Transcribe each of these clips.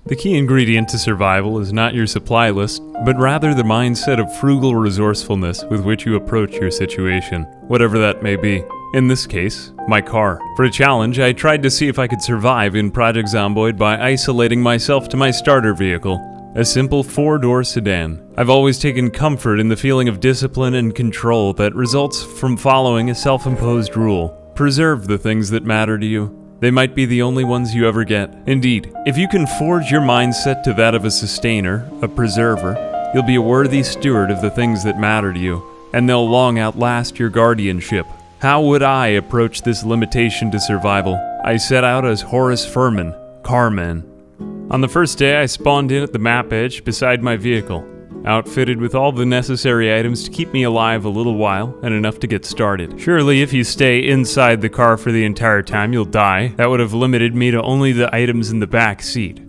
The key ingredient to survival is not your supply list, but rather the mindset of frugal resourcefulness with which you approach your situation, whatever that may be. In this case, my car. For a challenge, I tried to see if I could survive in Project Zomboid by isolating myself to my starter vehicle, a simple 4-door sedan. I've always taken comfort in the feeling of discipline and control that results from following a self-imposed rule. Preserve the things that matter to you. They might be the only ones you ever get. Indeed, if you can forge your mindset to that of a sustainer, a preserver, you'll be a worthy steward of the things that matter to you, and they'll long outlast your guardianship. How would I approach this limitation to survival? I set out as Horace Furman, Carman. On the first day, I spawned in at the map edge beside my vehicle, outfitted with all the necessary items to keep me alive a little while and enough to get started. Surely if you stay inside the car for the entire time, you'll die. That would have limited me to only the items in the back seat.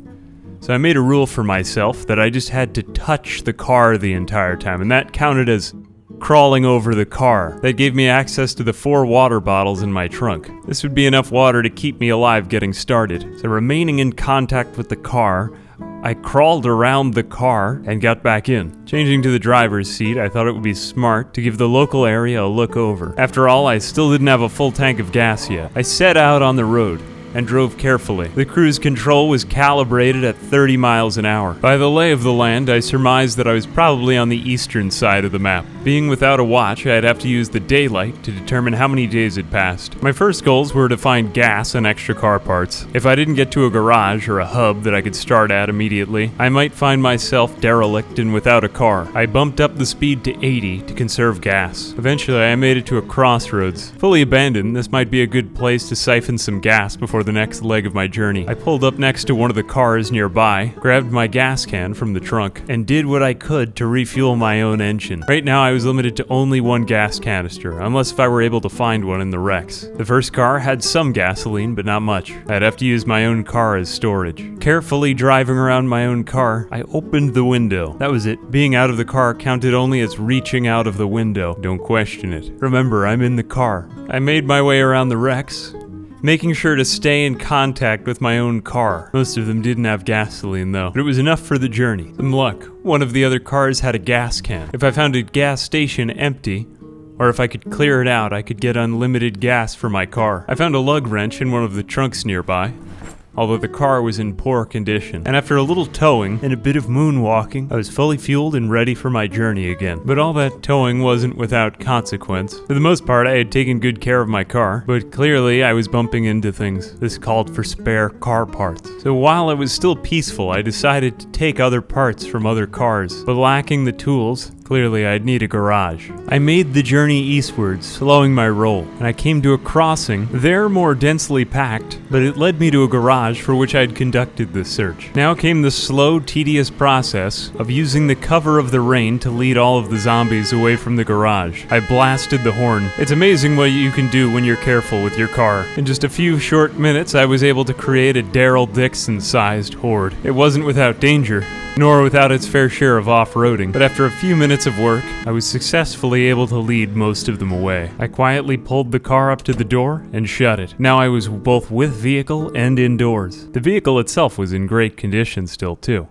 So I made a rule for myself that I just had to touch the car the entire time, and that counted as crawling over the car. That gave me access to the 4 water bottles in my trunk. This would be enough water to keep me alive getting started. So remaining in contact with the car, I crawled around the car and got back in. Changing to the driver's seat, I thought it would be smart to give the local area a look over. After all, I still didn't have a full tank of gas yet. I set out on the road and drove carefully. The cruise control was calibrated at 30 miles an hour. By the lay of the land, I surmised that I was probably on the eastern side of the map. Being without a watch, I'd have to use the daylight to determine how many days had passed. My first goals were to find gas and extra car parts. If I didn't get to a garage or a hub that I could start at immediately, I might find myself derelict and without a car. I bumped up the speed to 80 to conserve gas. Eventually, I made it to a crossroads. Fully abandoned, this might be a good place to siphon some gas before the next leg of my journey. I pulled up next to one of the cars nearby, grabbed my gas can from the trunk, and did what I could to refuel my own engine. Right now I was limited to only 1 gas canister, unless if I were able to find one in the wrecks. The first car had some gasoline, but not much. I'd have to use my own car as storage. Carefully driving around my own car, I opened the window. That was it. Being out of the car counted only as reaching out of the window. Don't question it. Remember, I'm in the car. I made my way around the wrecks, making sure to stay in contact with my own car. Most of them didn't have gasoline though, but it was enough for the journey. Some luck. One of the other cars had a gas can. If I found a gas station empty, or if I could clear it out, I could get unlimited gas for my car. I found a lug wrench in one of the trunks nearby, although the car was in poor condition. And after a little towing and a bit of moonwalking, I was fully fueled and ready for my journey again. But all that towing wasn't without consequence. For the most part, I had taken good care of my car, but clearly I was bumping into things. This called for spare car parts. So while it was still peaceful, I decided to take other parts from other cars, but lacking the tools, clearly I'd need a garage. I made the journey eastward, slowing my roll, and I came to a crossing, there more densely packed, but it led me to a garage for which I'd conducted the search. Now came the slow, tedious process of using the cover of the rain to lead all of the zombies away from the garage. I blasted the horn. It's amazing what you can do when you're careful with your car. In just a few short minutes, I was able to create a Daryl Dixon-sized horde. It wasn't without danger, nor without its fair share of off-roading, but after a few minutes of work, I was successfully able to lead most of them away. I quietly pulled the car up to the door and shut it. Now I was both with vehicle and indoors. The vehicle itself was in great condition still too.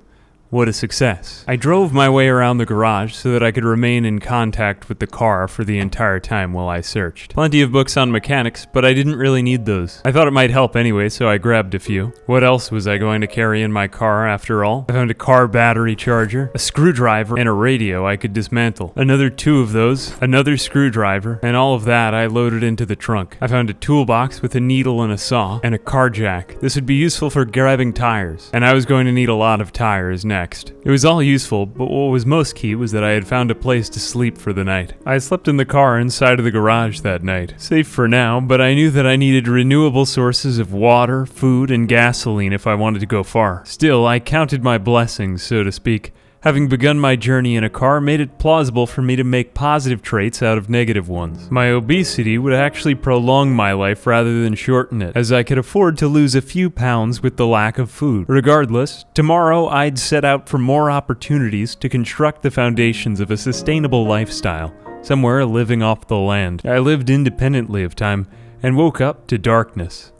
What a success. I drove my way around the garage so that I could remain in contact with the car for the entire time while I searched. Plenty of books on mechanics, but I didn't really need those. I thought it might help anyway, so I grabbed a few. What else was I going to carry in my car after all? I found a car battery charger, a screwdriver, and a radio I could dismantle. Another 2 of those, another screwdriver, and all of that I loaded into the trunk. I found a toolbox with a needle and a saw, and a car jack. This would be useful for grabbing tires, and I was going to need a lot of tires next. It was all useful, but what was most key was that I had found a place to sleep for the night. I slept in the car inside of the garage that night. Safe for now, but I knew that I needed renewable sources of water, food, and gasoline if I wanted to go far. Still, I counted my blessings, so to speak. Having begun my journey in a car made it plausible for me to make positive traits out of negative ones. My obesity would actually prolong my life rather than shorten it, as I could afford to lose a few pounds with the lack of food. Regardless, tomorrow I'd set out for more opportunities to construct the foundations of a sustainable lifestyle, somewhere living off the land. I lived independently of time and woke up to darkness.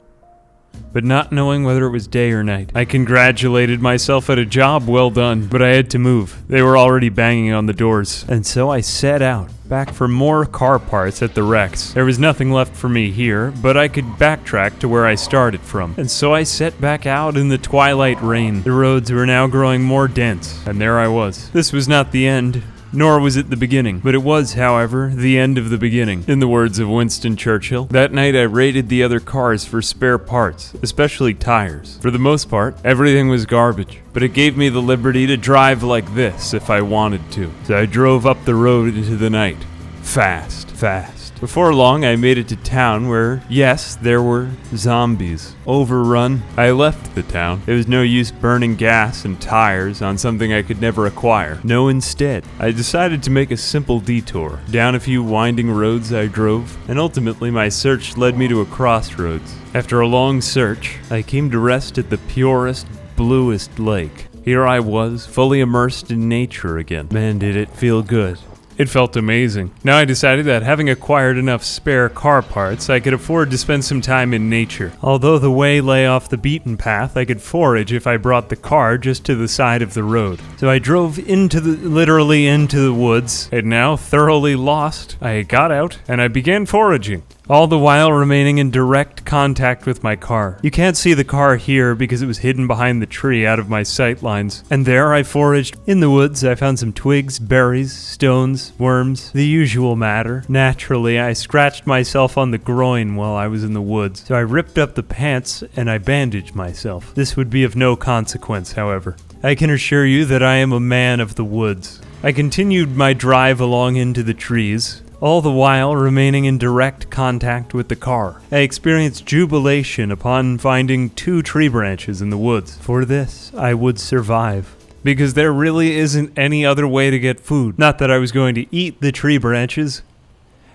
but not knowing whether it was day or night. I congratulated myself at a job well done, but I had to move. They were already banging on the doors, and so I set out, back for more car parts at the wrecks. There was nothing left for me here, but I could backtrack to where I started from. And so I set back out in the twilight rain. The roads were now growing more dense, and there I was. This was not the end, nor was it the beginning. But it was, however, the end of the beginning. In the words of Winston Churchill, that night I raided the other cars for spare parts, especially tires. For the most part, everything was garbage, but it gave me the liberty to drive like this if I wanted to. So I drove up the road into the night. Fast. Before long, I made it to town where, yes, there were zombies. Overrun. I left the town. There was no use burning gas and tires on something I could never acquire. No, instead, I decided to make a simple detour. Down a few winding roads I drove, and ultimately my search led me to a crossroads. After a long search, I came to rest at the purest, bluest lake. Here I was, fully immersed in nature again. Man, did it feel good. It felt amazing. Now I decided that having acquired enough spare car parts, I could afford to spend some time in nature. Although the way lay off the beaten path, I could forage if I brought the car just to the side of the road. So I drove literally into the woods, and now thoroughly lost, I got out and I began foraging, all the while remaining in direct contact with my car. You can't see the car here because it was hidden behind the tree out of my sight lines. And there I foraged. In the woods, I found some twigs, berries, stones, worms, the usual matter. Naturally, I scratched myself on the groin while I was in the woods, so I ripped up the pants and I bandaged myself. This would be of no consequence, however. I can assure you that I am a man of the woods. I continued my drive along into the trees, all the while remaining in direct contact with the car. I experienced jubilation upon finding 2 tree branches in the woods. For this, I would survive, because there really isn't any other way to get food. Not that I was going to eat the tree branches.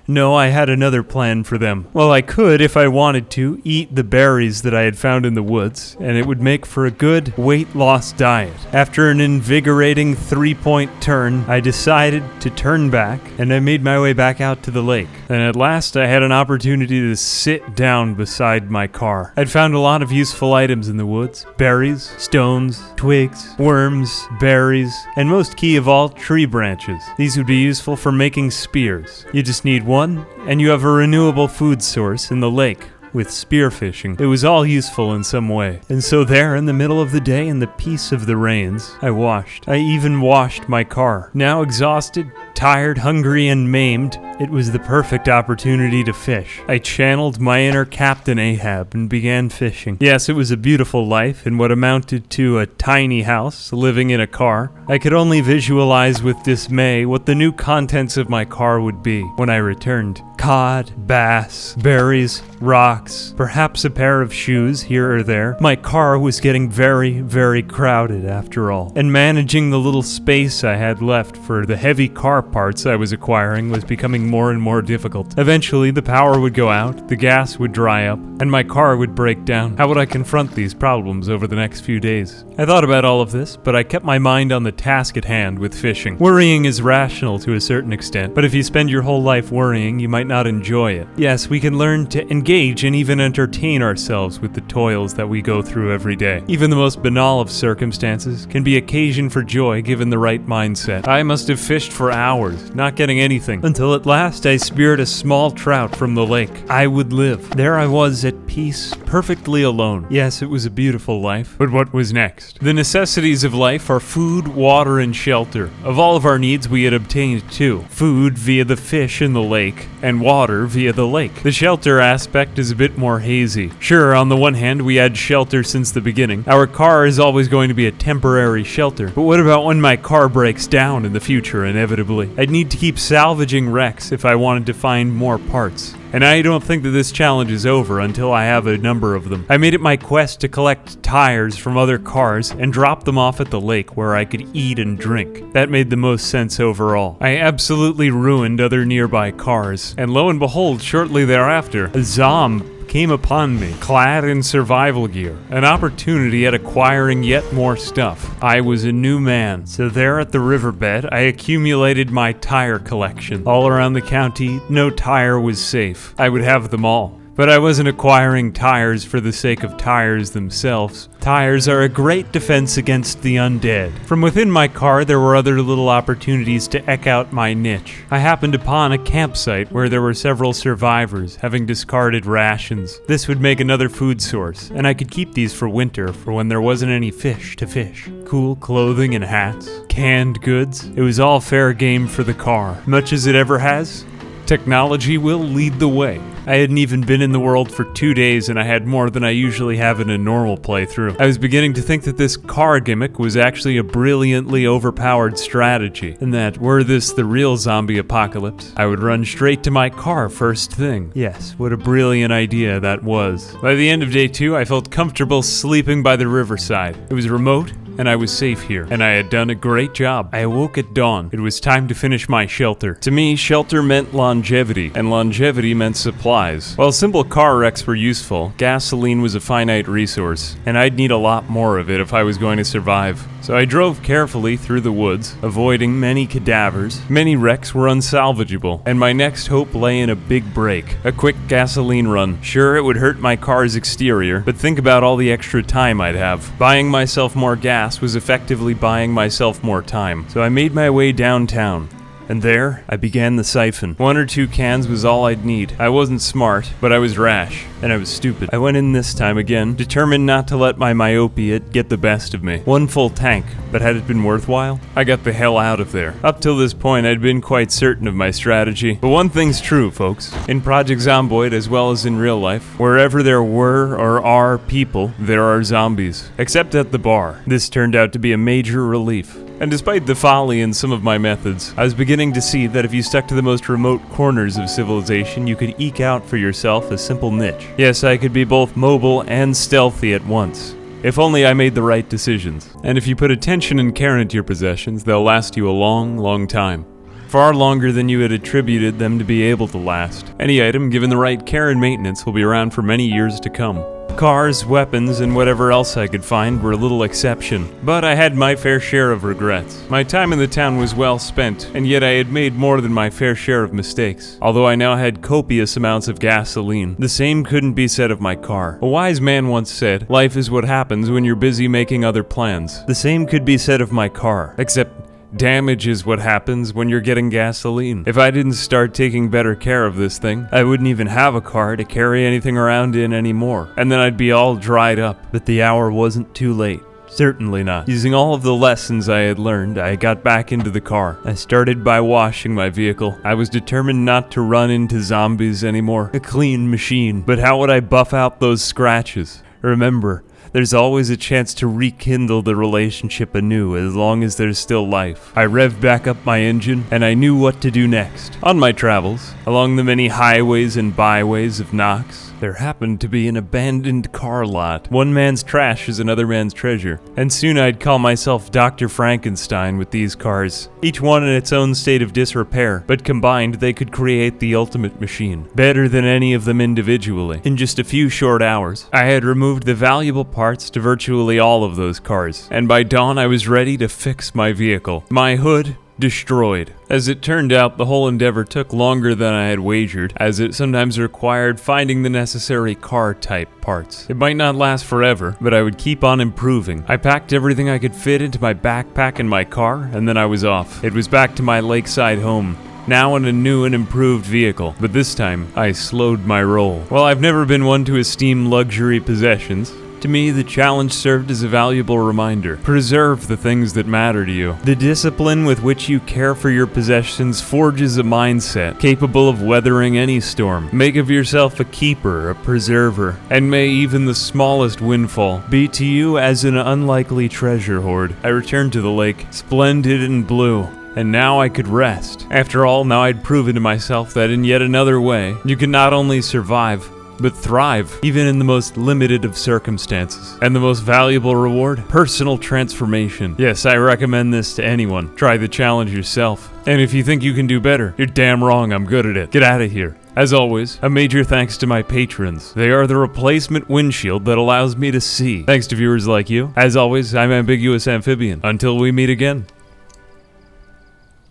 No, I had another plan for them. Well, I could, if I wanted to, eat the berries that I had found in the woods, and it would make for a good weight loss diet. After an invigorating 3-point turn, I decided to turn back, and I made my way back out to the lake. And at last, I had an opportunity to sit down beside my car. I'd found a lot of useful items in the woods: berries, stones, twigs, worms, berries, and most key of all, tree branches. These would be useful for making spears. You just need one, and you have a renewable food source in the lake with spearfishing. It was all useful in some way. And so there, in the middle of the day, in the peace of the rains, I washed. I even washed my car. Now exhausted, tired, hungry, and maimed, it was the perfect opportunity to fish. I channeled my inner Captain Ahab and began fishing. Yes, it was a beautiful life in what amounted to a tiny house, living in a car. I could only visualize with dismay what the new contents of my car would be when I returned. Cod, bass, berries, rocks, perhaps a pair of shoes here or there. My car was getting very, very crowded after all, and managing the little space I had left for the heavy car parts I was acquiring was becoming more and more difficult. Eventually, the power would go out, the gas would dry up, and my car would break down. How would I confront these problems over the next few days? I thought about all of this, but I kept my mind on the task at hand with fishing. Worrying is rational to a certain extent, but if you spend your whole life worrying, you might not enjoy it. Yes, we can learn to engage and even entertain ourselves with the toils that we go through every day. Even the most banal of circumstances can be occasion for joy given the right mindset. I must have fished for hours, not getting anything, until at last I speared a small trout from the lake. I would live. There I was at peace, perfectly alone. Yes, it was a beautiful life. But what was next? The necessities of life are food, water, and shelter. Of all of our needs, we had obtained 2. Food via the fish in the lake, and water via the lake. The shelter aspect is a bit more hazy. Sure, on the one hand, we had shelter since the beginning. Our car is always going to be a temporary shelter. But what about when my car breaks down in the future, inevitably? I'd need to keep salvaging wrecks if I wanted to find more parts. And I don't think that this challenge is over until I have a number of them. I made it my quest to collect tires from other cars and drop them off at the lake where I could eat and drink. That made the most sense overall. I absolutely ruined other nearby cars, and lo and behold, shortly thereafter, a zomb came upon me, clad in survival gear, an opportunity at acquiring yet more stuff. I was a new man, so there at the riverbed, I accumulated my tire collection. All around the county, no tire was safe. I would have them all. But I wasn't acquiring tires for the sake of tires themselves. Tires are a great defense against the undead. From within my car, there were other little opportunities to eke out my niche. I happened upon a campsite where there were several survivors having discarded rations. This would make another food source, and I could keep these for winter for when there wasn't any fish to fish. Cool clothing and hats, canned goods. It was all fair game for the car. Much as it ever has, technology will lead the way. I hadn't even been in the world for 2 days and I had more than I usually have in a normal playthrough. I was beginning to think that this car gimmick was actually a brilliantly overpowered strategy, and that were this the real zombie apocalypse, I would run straight to my car first thing. Yes, what a brilliant idea that was. By the end of day 2, I felt comfortable sleeping by the riverside. It was remote, and I was safe here, and I had done a great job. I awoke at dawn. It was time to finish my shelter. To me, shelter meant longevity, and longevity meant supplies. While simple car wrecks were useful, gasoline was a finite resource, and I'd need a lot more of it if I was going to survive. So I drove carefully through the woods, avoiding many cadavers. Many wrecks were unsalvageable, and my next hope lay in a big break, a quick gasoline run. Sure, it would hurt my car's exterior, but think about all the extra time I'd have. Buying myself more gas was effectively buying myself more time, so I made my way downtown. And there, I began the siphon. 1 or 2 cans was all I'd need. I wasn't smart, but I was rash, and I was stupid. I went in this time again, determined not to let my myopia get the best of me. 1 full tank, but had it been worthwhile? I got the hell out of there. Up till this point, I'd been quite certain of my strategy. But one thing's true, folks. In Project Zomboid, as well as in real life, wherever there were or are people, there are zombies. Except at the bar. This turned out to be a major relief. And despite the folly in some of my methods, I was beginning to see that if you stuck to the most remote corners of civilization, you could eke out for yourself a simple niche. Yes, I could be both mobile and stealthy at once. If only I made the right decisions. And if you put attention and care into your possessions, they'll last you a long, long time. Far longer than you had attributed them to be able to last. Any item given the right care and maintenance will be around for many years to come. Cars, weapons, and whatever else I could find were a little exception, but I had my fair share of regrets. My time in the town was well spent, and yet I had made more than my fair share of mistakes. Although I now had copious amounts of gasoline, the same couldn't be said of my car. A wise man once said, "Life is what happens when you're busy making other plans." The same could be said of my car, except damage is what happens when you're getting gasoline. If I didn't start taking better care of this thing, I wouldn't even have a car to carry anything around in anymore, and then I'd be all dried up. But the hour wasn't too late. Certainly not. Using all of the lessons I had learned, I got back into the car. I started by washing my vehicle. I was determined not to run into zombies anymore. A clean machine. But how would I buff out those scratches? Remember, there's always a chance to rekindle the relationship anew as long as there's still life. I revved back up my engine, and I knew what to do next. On my travels, along the many highways and byways of Knox, there happened to be an abandoned car lot. One man's trash is another man's treasure, and soon I'd call myself Dr. Frankenstein with these cars. Each one in its own state of disrepair, but combined they could create the ultimate machine. Better than any of them individually. In just a few short hours, I had removed the valuable parts to virtually all of those cars, and by dawn I was ready to fix my vehicle. My hood destroyed. As it turned out, the whole endeavor took longer than I had wagered, as it sometimes required finding the necessary car-type parts. It might not last forever, but I would keep on improving. I packed everything I could fit into my backpack and my car, and then I was off. It was back to my lakeside home, now in a new and improved vehicle, but this time I slowed my roll. While I've never been one to esteem luxury possessions, to me, the challenge served as a valuable reminder. Preserve the things that matter to you. The discipline with which you care for your possessions forges a mindset capable of weathering any storm. Make of yourself a keeper, a preserver, and may even the smallest windfall be to you as an unlikely treasure hoard. I returned to the lake, splendid and blue. And now I could rest. After all, now I'd proven to myself that in yet another way, you can not only survive, but thrive, even in the most limited of circumstances. And the most valuable reward? Personal transformation. Yes, I recommend this to anyone. Try the challenge yourself. And if you think you can do better, you're damn wrong, I'm good at it. Get out of here. As always, a major thanks to my patrons. They are the replacement windshield that allows me to see. Thanks to viewers like you. As always, I'm Ambiguous Amphibian. Until we meet again.